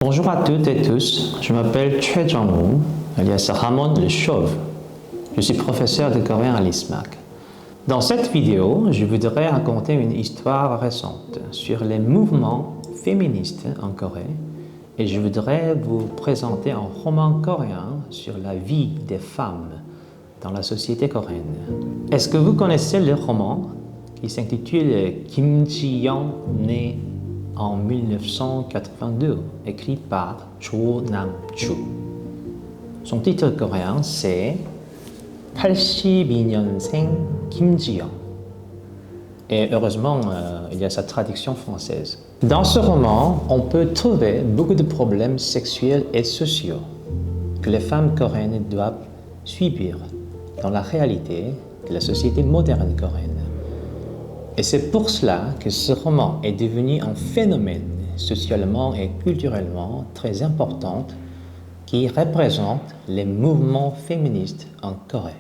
Bonjour à toutes et tous, je m'appelle Choi Jong-woo, alias Ramon le Chauve. Je suis professeur de coréen à l'ISMAC. Dans cette vidéo, je voudrais raconter une histoire récente sur les mouvements féministes en Corée et je voudrais vous présenter un roman coréen sur la vie des femmes dans la société coréenne. Est-ce que vous connaissez le roman qui s'intitule Kim Ji-young, né en 1982, écrit par Cho Nam-chu. Son titre coréen, c'est 82년생 Kim Ji-young. Et heureusement, il y a sa traduction française. Dans ce roman, on peut trouver beaucoup de problèmes sexuels et sociaux que les femmes coréennes doivent subir dans la réalité de la société moderne coréenne. Et c'est pour cela que ce roman est devenu un phénomène socialement et culturellement très important qui représente les mouvements féministes en Corée.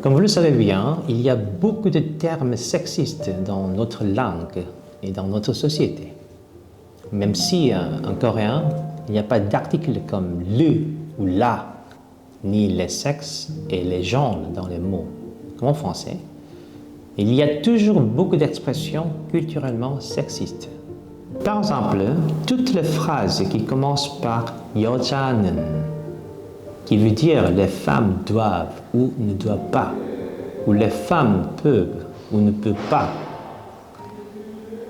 Comme vous le savez bien, il y a beaucoup de termes sexistes dans notre langue et dans notre société. Même si en coréen, il n'y a pas d'articles comme le ou la, ni les sexes et les genres dans les mots, comme en français. Il y a toujours beaucoup d'expressions culturellement sexistes. Par exemple, toutes les phrases qui commencent par 여자는, qui veut dire les femmes doivent ou ne doivent pas, ou les femmes peuvent ou ne peuvent pas.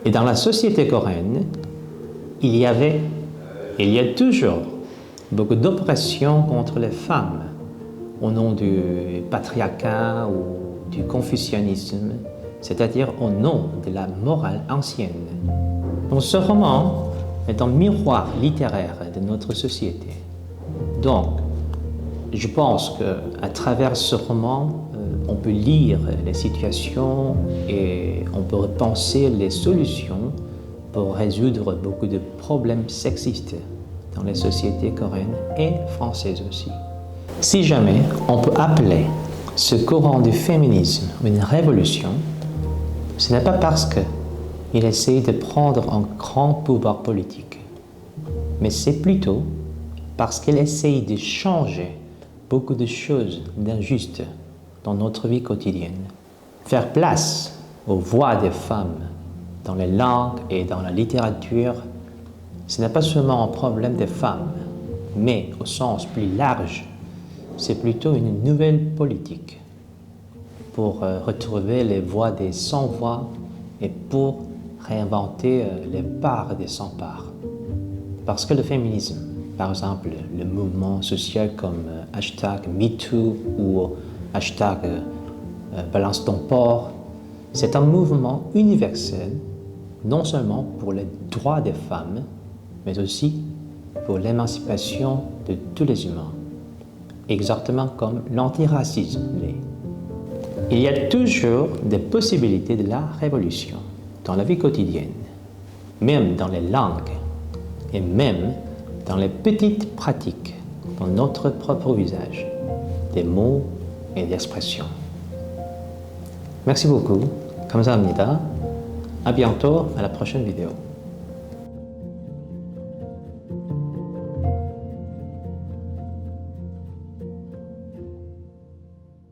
Et dans la société coréenne, il y avait, et il y a toujours, beaucoup d'oppression contre les femmes au nom du patriarcat ou du confucianisme, c'est-à-dire au nom de la morale ancienne. Donc ce roman est un miroir littéraire de notre société. Donc, je pense qu'à travers ce roman, on peut lire les situations et on peut repenser les solutions pour résoudre beaucoup de problèmes sexistes dans les sociétés coréennes et françaises aussi. Si jamais on peut appeler ce courant du féminisme une révolution, ce n'est pas parce qu'il essaye de prendre un grand pouvoir politique, mais c'est plutôt parce qu'il essaye de changer beaucoup de choses d'injustes dans notre vie quotidienne. Faire place aux voix des femmes dans les langues et dans la littérature, ce n'est pas seulement un problème des femmes, mais au sens plus large, c'est plutôt une nouvelle politique pour retrouver les voix des sans-voix et pour réinventer les parts des sans-parts. Parce que le féminisme, par exemple, le mouvement social comme #MeToo ou #Balance ton porc, c'est un mouvement universel, non seulement pour les droits des femmes, mais aussi pour l'émancipation de tous les humains. Exactement comme l'antiracisme l'est. Il y a toujours des possibilités de la révolution dans la vie quotidienne, même dans les langues et même dans les petites pratiques dans notre propre usage des mots et d'expressions. Merci beaucoup. 감사합니다. À bientôt à la prochaine vidéo.